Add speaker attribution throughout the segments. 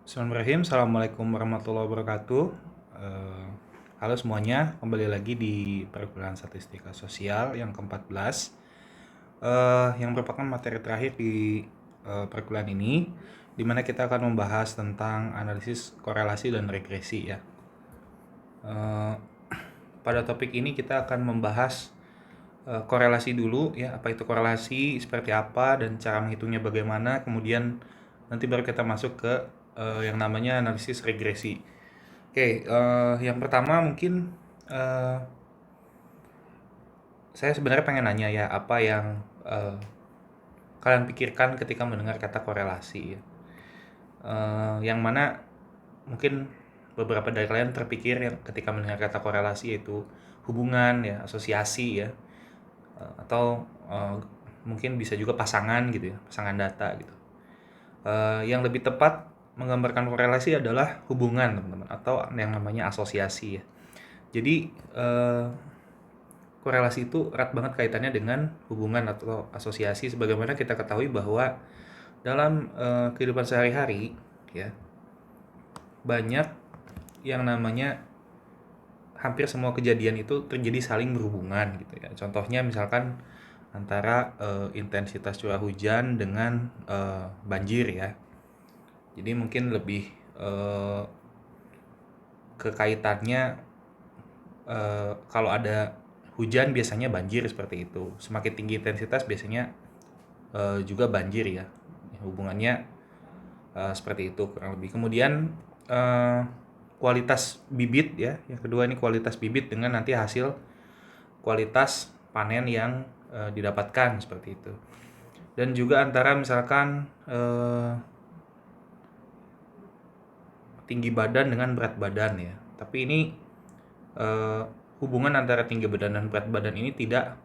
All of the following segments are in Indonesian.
Speaker 1: Bismillahirrahmanirrahim. Assalamualaikum warahmatullahi wabarakatuh. Eh, Halo semuanya, kembali lagi di perkuliahan statistika sosial yang ke-14, yang merupakan materi terakhir di perkuliahan ini, di mana kita akan membahas tentang analisis korelasi dan regresi ya. Eh, Pada topik ini kita akan membahas korelasi dulu ya, apa itu korelasi, seperti apa, dan cara menghitungnya bagaimana. Kemudian nanti baru kita masuk ke yang namanya analisis regresi. Oke, yang pertama mungkin eh, saya sebenarnya pengen nanya ya, apa yang kalian pikirkan ketika mendengar kata korelasi ya. Yang mana mungkin beberapa dari kalian terpikir yang ketika mendengar kata korelasi yaitu hubungan ya, asosiasi ya, atau mungkin bisa juga pasangan gitu ya, pasangan data gitu. Yang lebih tepat menggambarkan korelasi adalah hubungan teman-teman, atau yang namanya asosiasi ya. Jadi korelasi itu erat banget kaitannya dengan hubungan atau asosiasi, sebagaimana kita ketahui bahwa dalam kehidupan sehari-hari ya, banyak yang namanya hampir semua kejadian itu terjadi saling berhubungan gitu ya. Contohnya misalkan antara intensitas curah hujan dengan banjir ya. Jadi mungkin lebih kekaitannya kalau ada hujan biasanya banjir, seperti itu. Semakin tinggi intensitas biasanya juga banjir ya. Hubungannya seperti itu kurang lebih. Kemudian kualitas bibit ya. Yang kedua ini kualitas bibit dengan nanti hasil kualitas panen yang didapatkan, seperti itu. Dan juga antara misalkan tinggi badan dengan berat badan ya. Tapi ini hubungan antara tinggi badan dan berat badan ini tidak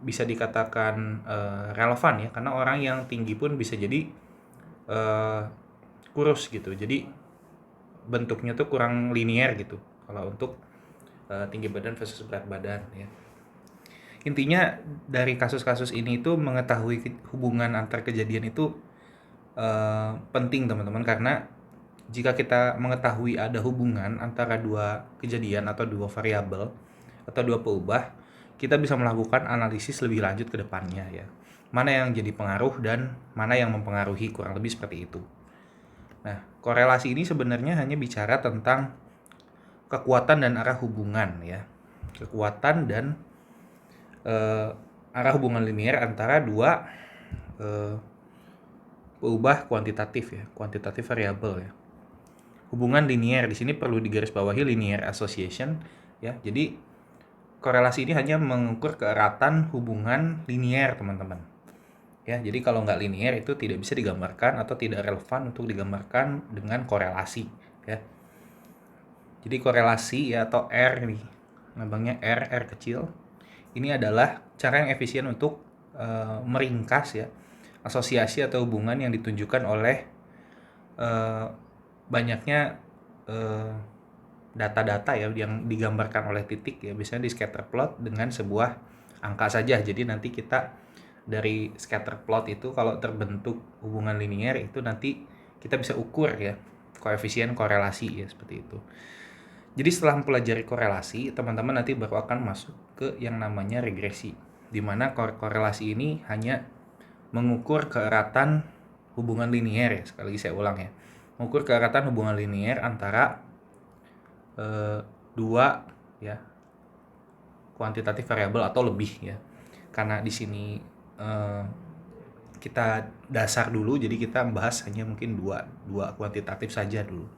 Speaker 1: bisa dikatakan relevan ya, karena orang yang tinggi pun bisa jadi kurus gitu. Jadi bentuknya tuh kurang linear gitu kalau untuk tinggi badan versus berat badan ya. Intinya dari kasus-kasus ini itu mengetahui hubungan antar kejadian itu penting teman-teman, karena jika kita mengetahui ada hubungan antara dua kejadian atau dua variabel atau dua peubah, kita bisa melakukan analisis lebih lanjut ke depannya ya. Mana yang jadi pengaruh dan mana yang mempengaruhi, kurang lebih seperti itu. Nah, korelasi ini sebenarnya hanya bicara tentang kekuatan dan arah hubungan ya. Kekuatan dan arah hubungan linear antara dua peubah kuantitatif ya, kuantitatif variabel ya. Hubungan linear di sini perlu digarisbawahi, linear association ya. Jadi korelasi ini hanya mengukur keeratan hubungan linear teman-teman ya. Jadi kalau nggak linear itu tidak bisa digambarkan atau tidak relevan untuk digambarkan dengan korelasi ya. Jadi korelasi ya, atau R nih, lambangnya R kecil, ini adalah cara yang efisien untuk meringkas ya asosiasi atau hubungan yang ditunjukkan oleh banyaknya data-data ya yang digambarkan oleh titik ya, biasanya di scatter plot dengan sebuah angka saja. Jadi nanti kita dari scatter plot itu kalau terbentuk hubungan linear itu nanti kita bisa ukur ya koefisien korelasi ya, seperti itu. Jadi setelah mempelajari korelasi, teman-teman nanti baru akan masuk ke yang namanya regresi, di mana korelasi ini hanya mengukur keeratan hubungan linear ya. Sekali lagi saya ulang ya, mengukur keeratan hubungan linear antara dua ya kuantitatif variabel atau lebih ya. Karena di sini kita dasar dulu, jadi kita membahas hanya mungkin dua kuantitatif saja dulu.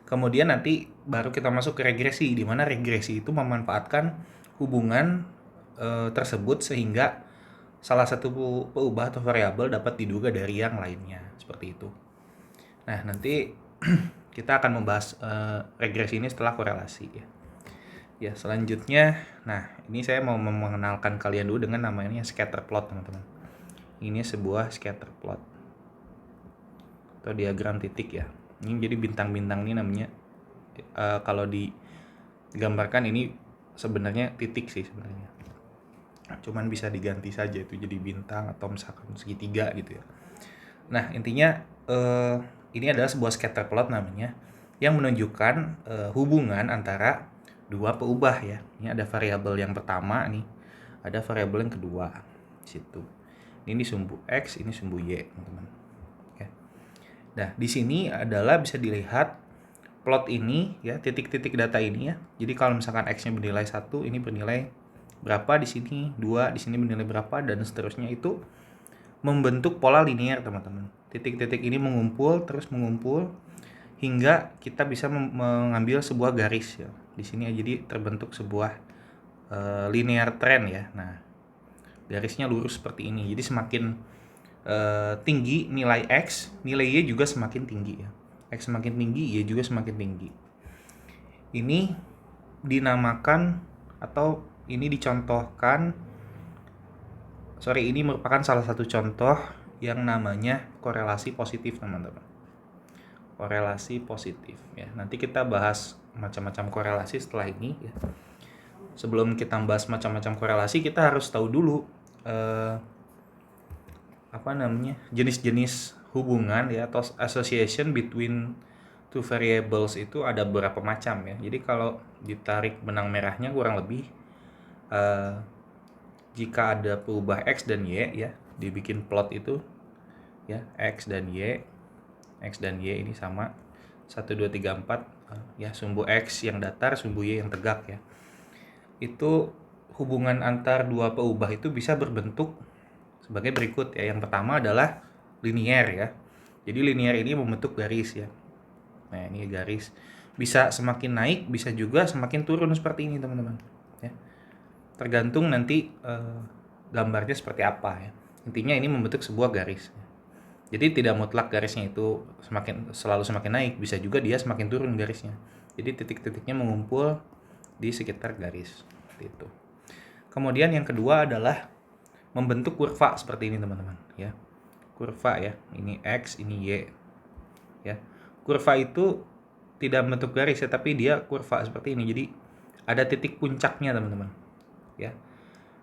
Speaker 1: Kemudian nanti baru kita masuk ke regresi, di mana regresi itu memanfaatkan hubungan tersebut sehingga salah satu peubah atau variabel dapat diduga dari yang lainnya, seperti itu. Nah, nanti kita akan membahas regresi ini setelah korelasi ya. Ya, selanjutnya, nah ini saya mau mengenalkan kalian dulu dengan namanya scatter plot teman-teman. Ini sebuah scatter plot atau diagram titik ya. Ini jadi bintang-bintang ini namanya kalau digambarkan ini sebenarnya titik sih sebenarnya. Cuman bisa diganti saja itu jadi bintang atau misalkan segitiga gitu ya. Nah, intinya ini adalah sebuah scatter plot namanya, yang menunjukkan hubungan antara dua peubah ya. Ini ada variabel yang pertama nih, ada variabel yang kedua di situ. Ini sumbu X, ini sumbu Y, teman-teman. Oke. Nah, di sini adalah bisa dilihat plot ini ya, titik-titik data ini ya. Jadi kalau misalkan X-nya bernilai 1, ini bernilai berapa di sini, 2 di sini bernilai berapa, dan seterusnya. Itu membentuk pola linear, teman-teman. Titik-titik ini mengumpul terus mengumpul hingga kita bisa mengambil sebuah garis ya. Di sini jadi terbentuk sebuah linear trend ya. Nah, garisnya lurus seperti ini. Jadi semakin tinggi nilai X, nilai Y juga semakin tinggi ya. X semakin tinggi, Y juga semakin tinggi. Ini dinamakan atau ini dicontohkan, ini merupakan salah satu contoh yang namanya korelasi positif, teman-teman. Korelasi positif ya. Nanti kita bahas macam-macam korelasi setelah ini ya. Sebelum kita bahas macam-macam korelasi, kita harus tahu dulu jenis-jenis hubungan ya, atau association between two variables itu ada beberapa macam ya. Jadi kalau ditarik benang merahnya kurang lebih jika ada peubah X dan Y ya, dibikin plot itu ya, X dan Y ini sama 1, 2, 3, 4 ya, sumbu X yang datar, sumbu Y yang tegak ya. Itu hubungan antar dua peubah itu bisa berbentuk sebagai berikut ya. Yang pertama adalah linear ya. Jadi linear ini membentuk garis ya. Nah, ini garis bisa semakin naik, bisa juga semakin turun seperti ini, teman-teman ya. Tergantung nanti gambarnya seperti apa ya. Intinya ini membentuk sebuah garis. Jadi tidak mutlak garisnya itu selalu semakin naik, bisa juga dia semakin turun garisnya. Jadi titik-titiknya mengumpul di sekitar garis seperti itu. Kemudian yang kedua adalah membentuk kurva seperti ini, teman-teman ya. Kurva ya, ini X, ini Y ya. Kurva itu tidak membentuk garis ya, tapi dia kurva seperti ini. Jadi ada titik puncaknya, teman-teman ya.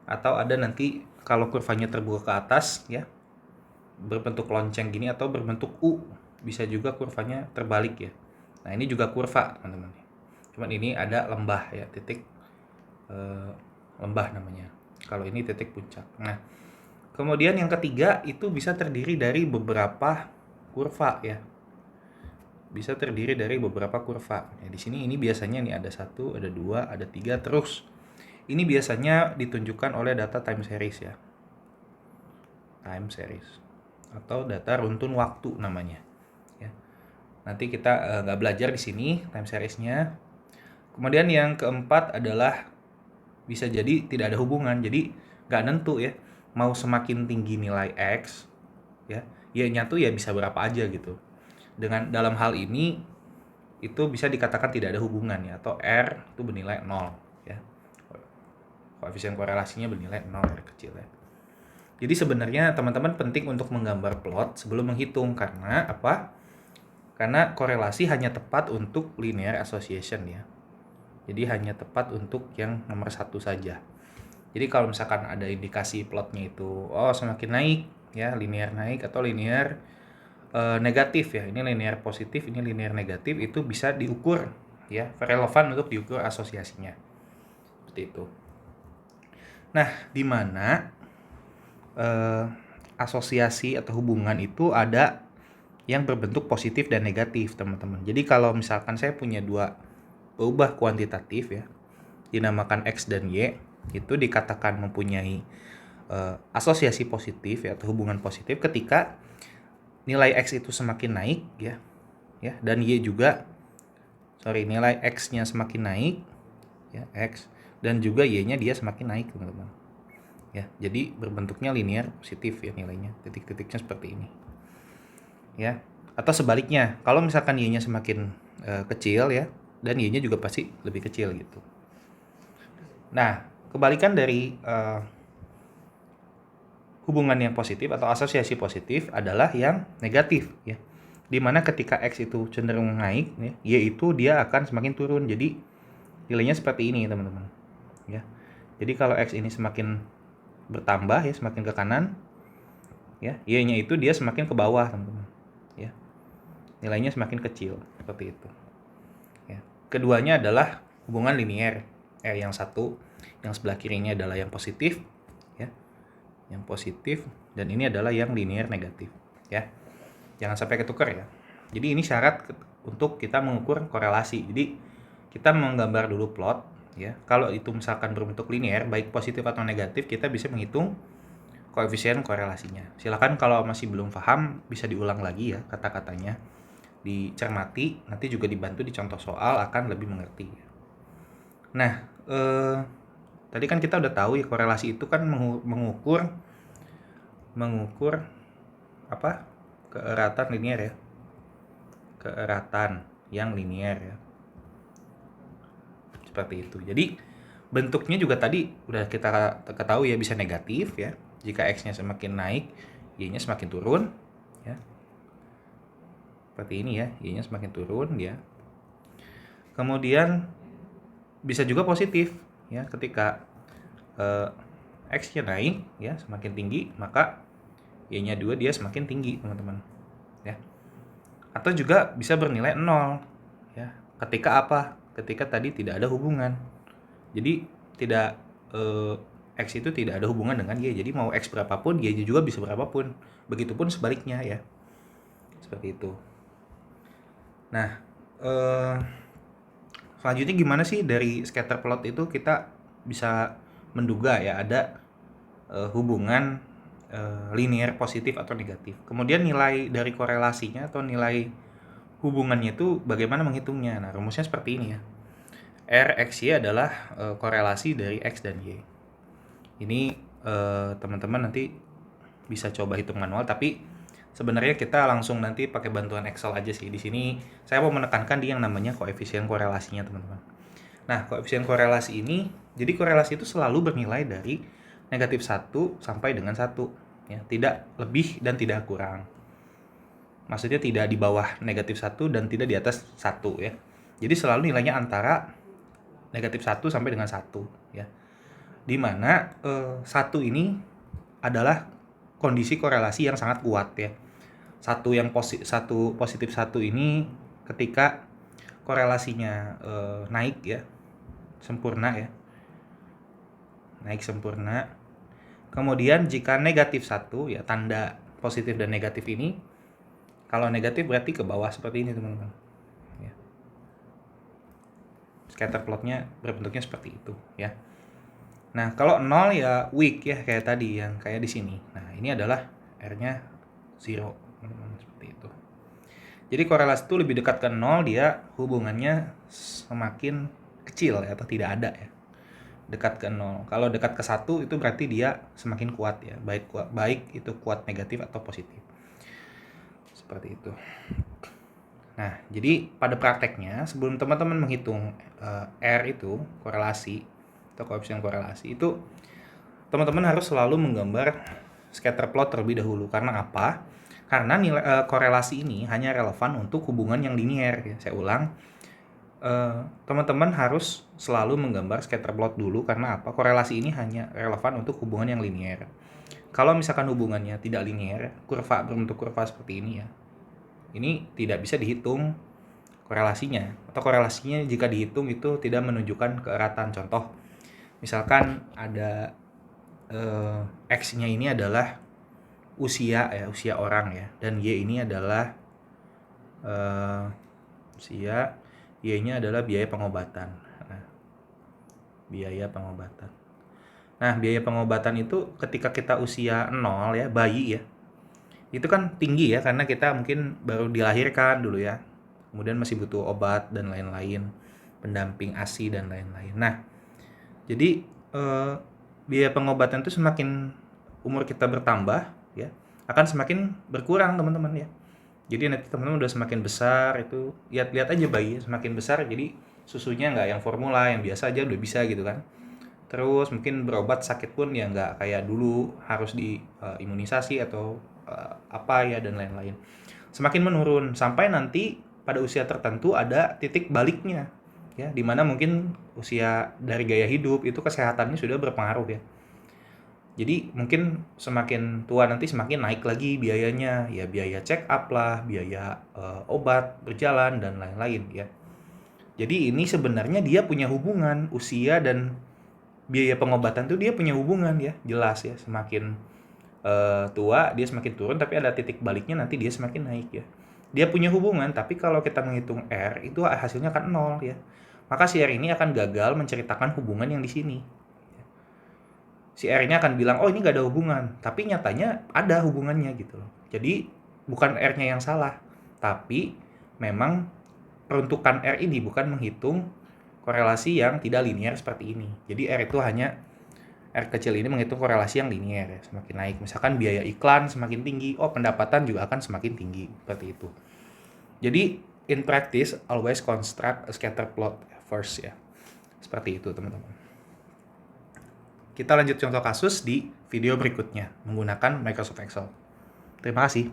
Speaker 1: Atau ada nanti kalau kurvanya terbuka ke atas ya, berbentuk lonceng gini, atau berbentuk U, bisa juga kurvanya terbalik ya. Nah, ini juga kurva, teman-teman. Cuman ini ada lembah ya, titik lembah namanya. Kalau ini titik puncak. Nah, kemudian yang ketiga itu bisa terdiri dari beberapa kurva ya. Bisa terdiri dari beberapa kurva. Ya, di sini ini biasanya nih ada 1, ada 2, ada 3 terus. Ini biasanya ditunjukkan oleh data time series ya. Time series atau data runtun waktu namanya ya. Nanti kita nggak belajar di sini time seriesnya. Kemudian yang keempat adalah bisa jadi tidak ada hubungan, jadi nggak nentu ya, mau semakin tinggi nilai X ya, Y-nya tuh ya bisa berapa aja gitu. Dengan dalam hal ini itu bisa dikatakan tidak ada hubungan ya, atau R itu bernilai 0 ya. Koefisien korelasinya bernilai 0, R kecil ya. Jadi sebenarnya teman-teman penting untuk menggambar plot sebelum menghitung. Karena apa? Karena korelasi hanya tepat untuk linear association ya. Jadi hanya tepat untuk yang nomor 1 saja. Jadi kalau misalkan ada indikasi plotnya itu semakin naik ya, linear naik atau linear negatif ya. Ini linear positif, ini linear negatif, itu bisa diukur ya, relevan untuk diukur asosiasinya. Seperti itu. Nah, di mana asosiasi atau hubungan itu ada yang berbentuk positif dan negatif, teman-teman. Jadi kalau misalkan saya punya dua peubah kuantitatif ya, dinamakan X dan Y, itu dikatakan mempunyai asosiasi positif ya, atau hubungan positif ketika nilai X itu semakin naik ya, dan Y juga nilai X-nya semakin naik ya, X, dan juga Y-nya dia semakin naik, teman-teman. Ya, jadi berbentuknya linear positif ya nilainya, titik-titiknya seperti ini. Ya, atau sebaliknya, kalau misalkan Y-nya semakin kecil ya, dan Y-nya juga pasti lebih kecil gitu. Nah, kebalikan dari hubungan yang positif atau asosiasi positif adalah yang negatif ya. Dimana ketika X itu cenderung naik ya, Y itu dia akan semakin turun. Jadi nilainya seperti ini, teman-teman. Ya. Jadi kalau X ini semakin bertambah ya, semakin ke kanan ya, Y-nya itu dia semakin ke bawah, teman-teman. Ya. nilainya semakin kecil, seperti itu. Ya. Keduanya adalah hubungan linier. Yang satu, yang sebelah kirinya adalah yang positif, ya, yang positif, dan ini adalah yang linier negatif, ya. Jangan sampai ketukar ya. Jadi ini syarat untuk kita mengukur korelasi. Jadi kita menggambar dulu plot, ya. Kalau itu misalkan berbentuk linier, baik positif atau negatif, kita bisa menghitung koefisien korelasinya. Silakan kalau masih belum paham bisa diulang lagi ya kata-katanya, dicermati, nanti juga dibantu di contoh soal akan lebih mengerti. Nah, tadi kan kita udah tahu ya korelasi itu kan mengukur apa? Keeratan linier ya. Keeratan yang linier ya. Seperti itu. Jadi bentuknya juga tadi udah kita ketahui ya, bisa negatif ya. Jika X-nya semakin naik, Y-nya semakin turun ya. Seperti ini ya, Y-nya semakin turun ya. Kemudian bisa juga positif ya, ketika X-nya naik ya, semakin tinggi, maka Y-nya 2 dia semakin tinggi, teman-teman. Ya. Atau juga bisa bernilai 0 ya. Ketika apa? Ketika tadi tidak ada hubungan. Jadi tidak X itu tidak ada hubungan dengan Y. Jadi mau X berapapun, Y juga bisa berapapun. Begitupun sebaliknya ya. Seperti itu. Nah, selanjutnya gimana sih dari scatter plot itu kita bisa menduga ya ada hubungan linear positif atau negatif. Kemudian nilai dari korelasinya atau nilai hubungannya itu bagaimana menghitungnya. Nah, rumusnya seperti ini ya. R X Y adalah korelasi dari X dan Y. Ini teman-teman nanti bisa coba hitung manual, tapi sebenarnya kita langsung nanti pakai bantuan Excel aja sih. Di sini saya mau menekankan di yang namanya koefisien korelasinya, teman-teman. Nah, koefisien korelasi ini, jadi korelasi itu selalu bernilai dari negatif 1 sampai dengan 1. Ya, tidak lebih dan tidak kurang. Maksudnya tidak di bawah negatif 1 dan tidak di atas 1 ya. Jadi selalu nilainya antara negatif 1 sampai dengan 1 ya. Di mana 1 ini adalah kondisi korelasi yang sangat kuat ya. Satu positif 1 ini ketika korelasinya naik ya, sempurna ya. Naik sempurna. Kemudian jika negatif 1 ya, tanda positif dan negatif ini, kalau negatif berarti ke bawah seperti ini, teman-teman. Ya. Scatter plotnya berbentuknya seperti itu ya. Nah, kalau 0 ya weak ya, kayak tadi yang kayak di sini. Nah, ini adalah R-nya 0, teman-teman, seperti itu. Jadi korelasi itu lebih dekat ke 0, dia hubungannya semakin kecil ya, atau tidak ada ya. Dekat ke 0. Kalau dekat ke 1 itu berarti dia semakin kuat ya, baik itu kuat negatif atau positif. Seperti itu. Nah, jadi pada prakteknya sebelum teman-teman menghitung R itu korelasi atau koefisien korelasi itu, teman-teman harus selalu menggambar scatter plot terlebih dahulu. Karena apa? Karena nilai korelasi ini hanya relevan untuk hubungan yang linier ya. Saya ulang, teman-teman harus selalu menggambar scatter plot dulu. Karena apa? Korelasi ini hanya relevan untuk hubungan yang linier. Kalau misalkan hubungannya tidak linier, berbentuk kurva seperti ini ya, ini tidak bisa dihitung korelasinya, atau korelasinya jika dihitung itu tidak menunjukkan keeratan. Contoh, misalkan ada X-nya ini adalah usia orang ya, dan Y ini adalah usia, Y-nya adalah biaya pengobatan. Biaya pengobatan. Nah, biaya pengobatan itu ketika kita usia 0 ya, bayi ya, itu kan tinggi ya, karena kita mungkin baru dilahirkan dulu ya, kemudian masih butuh obat dan lain-lain, pendamping ASI dan lain-lain. Nah, jadi biaya pengobatan itu semakin umur kita bertambah ya, akan semakin berkurang, teman-teman ya. Jadi nanti teman-teman udah semakin besar itu, lihat aja bayi semakin besar, jadi susunya nggak yang formula, yang biasa aja udah bisa gitu kan. Terus mungkin berobat sakit pun ya nggak kayak dulu harus di imunisasi atau apa ya dan lain-lain. Semakin menurun sampai nanti pada usia tertentu ada titik baliknya ya, dimana mungkin usia dari gaya hidup itu kesehatannya sudah berpengaruh ya. Jadi mungkin semakin tua nanti semakin naik lagi biayanya, ya biaya check up lah, biaya obat berjalan dan lain-lain ya. Jadi ini sebenarnya dia punya hubungan usia dan biaya pengobatan tuh dia punya hubungan ya, jelas ya. Semakin tua dia semakin turun, tapi ada titik baliknya nanti dia semakin naik ya. Dia punya hubungan, tapi kalau kita menghitung R itu hasilnya akan nol ya. Maka si R ini akan gagal menceritakan hubungan yang di sini. Si R-nya akan bilang, oh ini gak ada hubungan. Tapi nyatanya ada hubungannya gitu loh. Jadi bukan R-nya yang salah. Tapi memang peruntukan R ini bukan menghitung korelasi yang tidak linear seperti ini. Jadi R itu hanya, R kecil ini menghitung korelasi yang linear ya, semakin naik. Misalkan biaya iklan semakin tinggi, oh pendapatan juga akan semakin tinggi, seperti itu. Jadi in practice, always construct a scatter plot first ya. Seperti itu teman-teman. Kita lanjut contoh kasus di video berikutnya menggunakan Microsoft Excel. Terima kasih.